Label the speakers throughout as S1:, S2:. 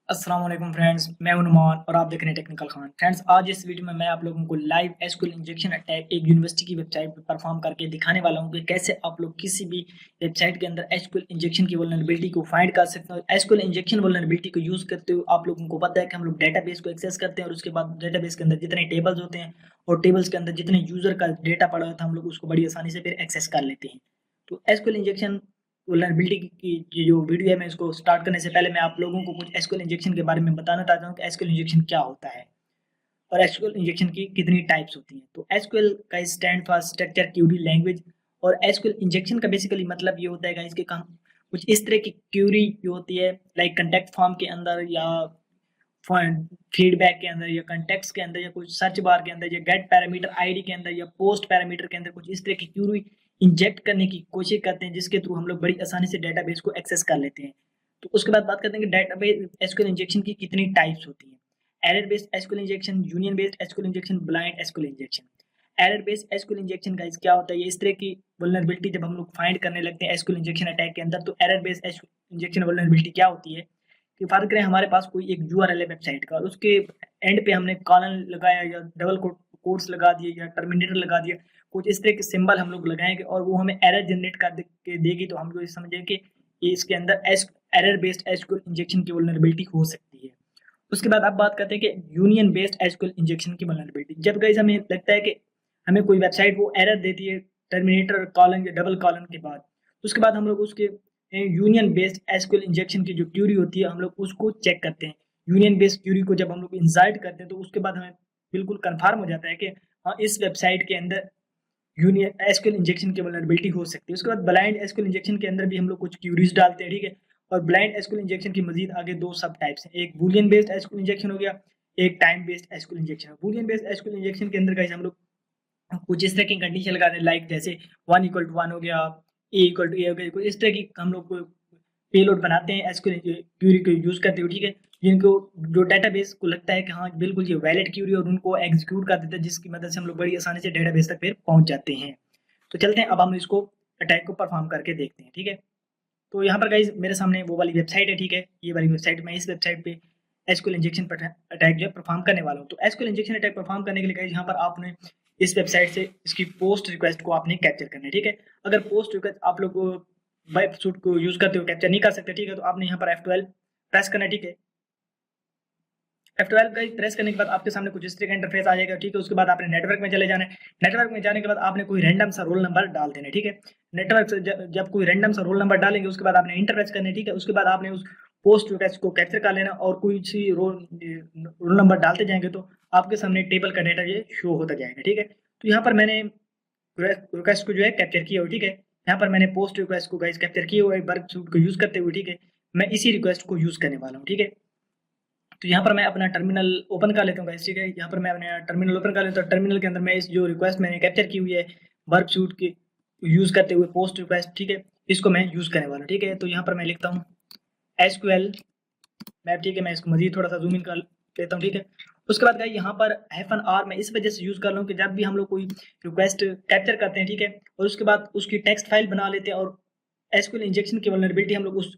S1: अस्सलाम वालेकुम फ्रेंड्स, मैं हूं नुमान और आप देख रहे हैं टेक्निकल खान। फ्रेंड्स, आज इस वीडियो में मैं आप लोगों को लाइव एसक्यूएल इंजेक्शन अटैक एक यूनिवर्सिटी की वेबसाइट पर परफॉर्म करके दिखाने वाला हूं कि कैसे आप लोग किसी भी वेबसाइट के अंदर एसक्यूएल इंजेक्शन की वल्नरेबिलिटी को फाइंड कर सकते हो। एसक्यूएल इंजेक्शन वल्नरेबिलिटी को यूज करते हुए आप लोगों को पता है कि हम लोग डेटाबेस को एक्सेस करते हैं और उसके बाद डेटाबेस के अंदर जितने टेबल्स होते हैं और टेबल्स के अंदर जितने यूजर का डेटा पड़ा होता है हम लोग उसको बड़ी आसानी से फिर एक्सेस कर लेते हैं। तो एसक्यूएल इंजेक्शन वल्नरेबिलिटी की जो वीडियो है, मैं इसको स्टार्ट करने से पहले मैं आप लोगों को कुछ एसक्यूएल इंजेक्शन के बारे में बताना चाहता हूँ कि एसक्यूएल इंजेक्शन क्या होता है और एसक्यूएल इंजेक्शन की कितनी टाइप्स होती हैं। तो एसक्यूएल का stand for structure Curie language और एसक्यूएल इंजेक्शन का बेसिकली मतलब ये होता है गाइस कि काम कुछ इस तरह की क्यूरी जो होती है लाइक कंटेक्ट फॉर्म के अंदर या फीडबैक के अंदर या कंटेक्स्ट के अंदर या कुछ सर्च बार के अंदर या गेट पैरामीटर आईडी के अंदर या पोस्ट पैरामीटर के अंदर कुछ इस तरह की क्यूरी इंजेक्ट करने की कोशिश करते हैं जिसके थ्रू हम लोग बड़ी आसानी से डेटाबेस को एक्सेस कर लेते हैं। तो उसके बाद बात करते हैं कि डेटाबेस एसक्यूएल इंजेक्शन की कितनी टाइप्स होती हैं। Error based SQL injection, union based SQL injection, blind SQL injection. Error based SQL injection guys क्या होता है, ये इस तरह की वल्नरेबिलिटी जब हम लोग फाइंड करने लगते हैं एसक्यूएल इंजेक्शन अटैक के अंदर, तो एरर बेस्ड इंजेक्शन वल्नरेबिलिटी क्या होती है कि फर्क करें हमारे पास कोई एक यूआरएल है वेबसाइट का और उसके एंड पे हमने कॉलन लगाया या डबल कोट्स लगा दिए या टर्मिनेटर लगा दिया, कुछ इस तरह के सिंबल हम लोग लगाएंगे और वो हमें एरर जनरेट कर के देगी, तो हम लोग समझेंगे कि ये इसके अंदर एरर बेस्ड एसक्यूएल इंजेक्शन की वल्नरेबिलिटी हो सकती है। उसके बाद आप बात करते हैं कि यूनियन बेस्ड एसक्यूएल इंजेक्शन की वल्नरेबिलिटी। जब गाइस हमें लगता है कि हमें कोई वेबसाइट वो एरर देती है टर्मिनेटर कॉलन या डबल कॉलन के बाद, तो उसके बाद हम लोग उसके यूनियन बेस्ड एसक्यूएल इंजेक्शन की जो क्यूरी होती है हम लोग उसको चेक करते हैं। यूनियन बेस्ड क्यूरी को जब हम लोग इंसर्ट करते हैं तो उसके बाद हमें बिल्कुल कंफर्म हो जाता है कि हाँ, इस वेबसाइट के अंदर यूनियन एसक्यूएल इंजेक्शन की वल्नरेबिलिटी हो सकती है। उसके बाद ब्लाइंड एसक्यूएल इंजेक्शन के अंदर भी हम लोग कुछ क्यूरीज डालते हैं, ठीक है। और ब्लाइंड एसक्यूएल इंजेक्शन की मजीद आगे दो सब टाइप्स हैं, एक बूलियन बेस्ड एसक्यूएल इंजेक्शन हो गया, एक time based SQL injection. Boolean based SQL injection के अंदर गाइस हम लोग कुछ इस तरह की कंडीशन लगा दें, लाइक जैसे 1 = 1 हो गया, A = A हो गया, कुछ इस तरह की हम लोग पेलोड बनाते हैं एसक्यूएल क्यूरी को यूज करते हुए, ठीक है। जिनको जो डेटाबेस को लगता है कि हाँ बिल्कुल ये वैलिड क्यूरी और उनको एग्जीक्यूट कर देते हैं, जिसकी मदद से हम लोग बड़ी आसानी से डेटाबेस तक फिर पहुंच जाते हैं। तो चलते हैं, अब हम इसको अटैक को परफॉर्म करके देखते हैं, ठीक है। तो यहाँ पर गाइज मेरे सामने वो वाली वेबसाइट है, ठीक है। ये वाली वेबसाइट, मैं इस वेबसाइट पे एसक्यूएल इंजेक्शन अटैक जो है परफॉर्म करने वाला हूँ। तो एसक्यूएल इंजेक्शन अटैक परफॉर्म करने के लिए गाइज यहाँ पर आपने इस वेबसाइट से इसकी पोस्ट रिक्वेस्ट को आपने कैप्चर करना है, ठीक है। अगर पोस्ट रिक्वेस्ट आप लोग वेब सूट को यूज करते हुए कैप्चर नहीं कर सकते, ठीक है, तो आपने यहाँ पर F12 प्रेस करना है, ठीक है। F12 का प्रेस करने के बाद आपके सामने कुछ इस तरह का इंटरफेस आ जाएगा, ठीक है। उसके बाद आपने नेटवर्क में चले जाना है। नेटवर्क में जाने के बाद आपने कोई रैंडम सा रोल नंबर डाल देना है, ठीक है। नेटवर्क से जब कोई रैंडम सा रोल नंबर डालेंगे उसके बाद आपने इंटर प्रेस करना है, ठीक है। उसके बाद आपने उस पोस्ट रिक्वेस्ट को कैप्चर कर लेना और कोई सी रोल नंबर डालते जाएंगे तो आपके सामने टेबल का डेटा ये शो होता जाएगा, ठीक है। तो यहाँ पर मैंने रिक्वेस्ट को जो है कैप्चर किया हुआ, ठीक है। यहाँ पर मैंने पोस्ट रिक्वेस्ट को गाइस कैप्चर किया हुआ है वर्क सूट को यूज करते हुए, ठीक है। मैं इसी रिक्वेस्ट को यूज करने वाला हूँ, ठीक है। तो यहाँ पर मैं अपना टर्मिनल ओपन कर लेता हूँ गाइस, ठीक है। यहाँ पर मैं अपना टर्मिनल ओपन कर लेता हूँ। टर्मिनल के अंदर मैं इस जो रिक्वेस्ट मैंने कैप्चर की हुई है वर्क सूट की यूज करते हुए पोस्ट रिक्वेस्ट, ठीक है, इसको मैं यूज करने वाला हूँ, ठीक है। तो यहाँ पर मैं लिखता हूँ एसक्यूएल मैप, ठीक है। मैं इसको मजीद थोड़ा सा जूम इन कर लेता हूँ, ठीक है। उसके बाद गाइस यहाँ पर -r मैं इस वजह से यूज कर रहा हूँ कि जब भी हम लोग कोई रिक्वेस्ट कैप्चर करते हैं, ठीक है, और उसके बाद उसकी टेक्स्ट फाइल बना लेते हैं और एसक्यूएल इंजेक्शन की वल्नरेबिलिटी हम लोग उस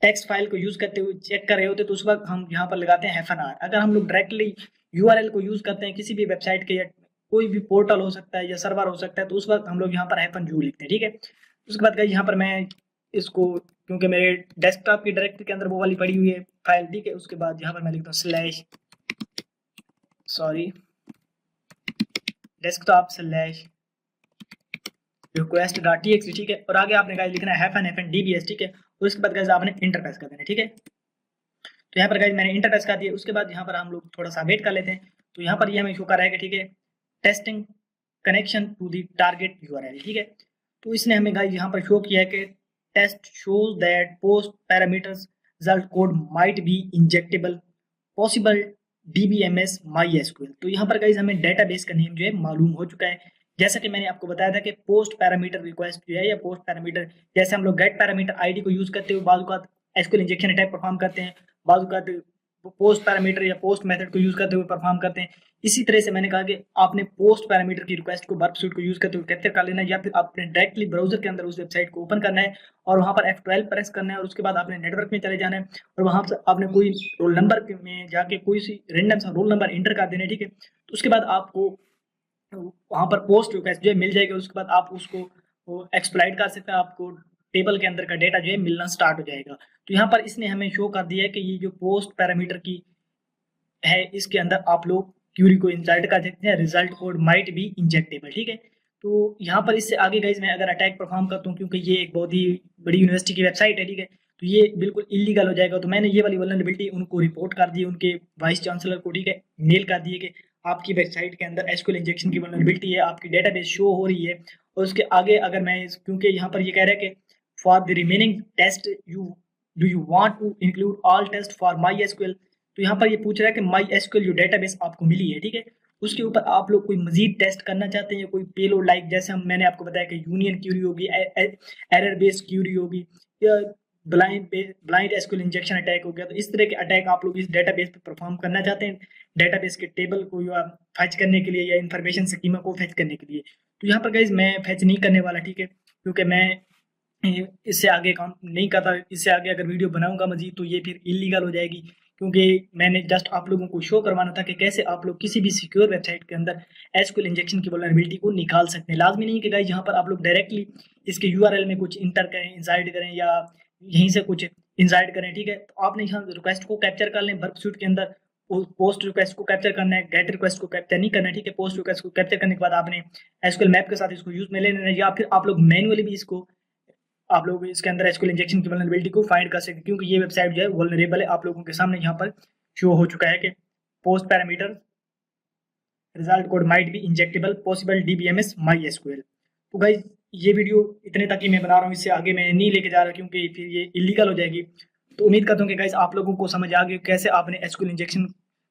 S1: टेक्स्ट फाइल को यूज करते हुए चेक कर रहे होते, तो उस वक्त हम यहाँ पर लगाते हैं -r। अगर हम लोग डायरेक्टली यूआरएल को यूज करते हैं किसी भी वेबसाइट के या कोई भी पोर्टल हो सकता है या सर्वर हो सकता है, तो उस वक्त हम लोग यहाँ पर -u लिखते हैं, ठीक है। उसके बाद गाइस यहाँ पर मैं इसको, क्योंकि मेरे डेस्कटॉप की डायरेक्टरी के अंदर वो वाली पड़ी हुई है फाइल, ठीक है। उसके बाद यहाँ पर मैं लिखता हूँ desktop/request.txt, ठीक है। और आगे आपने गाइस लिखना है -dbs, ठीक है। और उसके बाद गाइस आपने इंटर प्रेस कर देना है, ठीक है। तो यहाँ पर गाइस मैंने इंटर प्रेस कर दिया। उसके बाद यहाँ पर हम लोग थोड़ा सा वेट कर लेते हैं। तो यहाँ पर ये हमें शो कर रहा है कि ठीक है, testing connection to the target URL, ठीक है। तो इसने हमें गाइस यहाँ पर शो किया है कि test shows that post parameters result code might be injectable possible DBMS MySQL. तो यहाँ पर गाइस हमें डेटाबेस का नेम जो है मालूम हो चुका है। जैसा कि मैंने आपको बताया था कि पोस्ट पैरामीटर रिक्वेस्ट जो है या पोस्ट पैरामीटर, जैसे हम लोग गेट पैरामीटर आईडी को यूज करते हुए बाजू का एसक्यूएल इंजेक्शन अटैक परफॉर्म करते हैं, बाजू का पोस्ट पैरामीटर या पोस्ट मेथड को यूज करते हुए परफॉर्म करते हैं। इसी तरह से मैंने कहा कि आपने पोस्ट पैरामीटर की रिक्वेस्ट को वर्ब सूट को यूज करते हुए कैप्चर कर लेना है, या फिर आपने डायरेक्टली ब्राउजर के अंदर उस वेबसाइट को ओपन करना है और वहां पर F12 प्रेस करना है और उसके बाद आपने नेटवर्क में चले जाना है और वहां से आपने कोई रोल नंबर में जाके कोई सी रेंडम सा रोल नंबर एंटर कर देना है, ठीक है। तो उसके बाद आपको वहां पर पोस्ट रिक्वेस्ट जो है मिल जाएगी, उसके बाद आप उसको एक्सप्लॉइट कर सकते हैं, आपको टेबल के अंदर का डेटा जो है मिलना स्टार्ट हो जाएगा। तो यहाँ पर इसने हमें शो कर दिया है कि ये जो पोस्ट पैरामीटर की है इसके अंदर आप लोग क्यूरी को इंसर्ट कर सकते हैं, result code might be injectable, ठीक है। तो यहाँ पर इससे आगे गाइज मैं अगर अटैक परफॉर्म करता हूँ, क्योंकि ये एक बहुत ही बड़ी यूनिवर्सिटी की वेबसाइट है, ठीक है, तो ये बिल्कुल इलीगल हो जाएगा। तो मैंने ये वाली वल्नरेबिलिटी उनको रिपोर्ट कर दी, उनके वाइस चांसलर को, ठीक है, मेल कर दिए कि आपकी वेबसाइट के अंदर एसक्यूएल इंजेक्शन की वल्नरेबिलिटी है, आपकी डेटाबेस शो हो रही है। और उसके आगे अगर मैं क्योंकि यहाँ पर ये कह रहा है कि for the remaining test do you want to include all test for MySQL, तो यहाँ पर ये पूछ रहा है कि माई एसक्यूएल जो डेटाबेस आपको मिली है, ठीक है, उसके ऊपर आप लोग कोई मजीद टेस्ट करना चाहते हैं या कोई पेलोड लाइक जैसे मैंने आपको बताया कि यूनियन क्यूरी होगी, एरर बेस्ड क्यूरी होगी, या ब्लाइंड एसक्यूएल इंजेक्शन अटैक हो गया, तो इस तरह के अटैक आप लोग इस डेटाबेस पे परफॉर्म करना चाहते हैं, डेटाबेस के टेबल को या फैच करने के लिए या इन्फॉर्मेशन स्कीमा को फैच करने के लिए। तो यहाँ पर गाइज मैं फैच नहीं करने वाला, ठीक है, क्योंकि मैं इससे आगे काम नहीं करता। इससे आगे अगर वीडियो बनाऊंगा मजीद तो ये फिर इलीगल हो जाएगी, क्योंकि मैंने जस्ट आप लोगों को शो करवाना था कि कैसे आप लोग किसी भी सिक्योर वेबसाइट के अंदर एसक्यूएल इंजेक्शन की वल्नरेबिलिटी को निकाल सकते हैं। लाजमी नहीं कि गाइस यहाँ पर आप लोग डायरेक्टली इसके यूआरएल में कुछ इंटर करें, इंसर्ट करें या यहीं से कुछ इंसर्ट करें, ठीक है। तो आपने यहाँ रिक्वेस्ट को कैप्चर कर लें, वर्क सूट के अंदर पोस्ट रिक्वेस्ट को कैप्चर करना है, गेट रिक्वेस्ट को कैप्चर नहीं करना है, ठीक है। पोस्ट रिक्वेस्ट को कैप्चर करने के बाद आपने एसक्यूएल मैप के साथ इसको यूज में ले लेना है, या फिर आप लोग मैनुअली भी इसको आप लोग इसके अंदर एसक्यूएल इंजेक्शन की वल्नरेबिलिटी को फाइंड कर सकते हैं, क्योंकि ये वेबसाइट जो है वल्नरेबल है। आप लोगों के सामने यहाँ पर शो हो चुका है कि post parameter result code might be injectable possible DBMS MySQL. तो गाइज ये वीडियो इतने तक ही मैं बना रहा हूँ, इससे आगे मैं नहीं लेके जा रहा क्योंकि फिर ये इलीगल हो जाएगी। तो उम्मीद करता हूँ कि गाइज आप लोगों को समझ आ गई कैसे आपने एसक्यूएल इंजेक्शन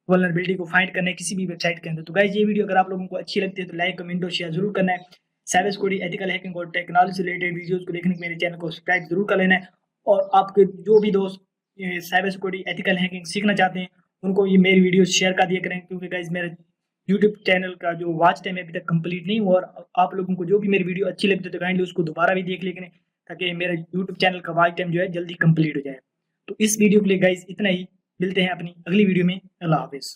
S1: वल्नरेबिलिटी को फाइंड करना है किसी भी वेबसाइट के अंदर। तो गाइज ये वीडियो अगर आप लोगों को अच्छी लगती है तो लाइक, कमेंट और शेयर जरूर करना है। साइबर सिक्योरिटी, एथिकल हैकिंग और टेक्नोलॉजी से रिलेटेड वीडियोस को देखने के मेरे चैनल को सब्सक्राइब जरूर कर लेना है। और आपके जो भी दोस्त साइबर सिक्योरिटी, एथिकल हैकिंग सीखना चाहते हैं उनको ये मेरी वीडियो शेयर कर दिया करें, क्योंकि गाइज मेरा यूट्यूब चैनल का जो वॉच टाइम है अभी तक कंप्लीट नहीं हुआ, और आप लोगों को जो भी मेरी वीडियो अच्छी लगती है तो काइंडली उसको दोबारा भी देख लें, ताकि मेरा यूट्यूब चैनल का वॉच टाइम जो है जल्दी कंप्लीट हो जाए। तो इस वीडियो के लिए गाइज इतना ही, मिलते हैं अपनी अगली वीडियो में। अल्लाह हाफिज़।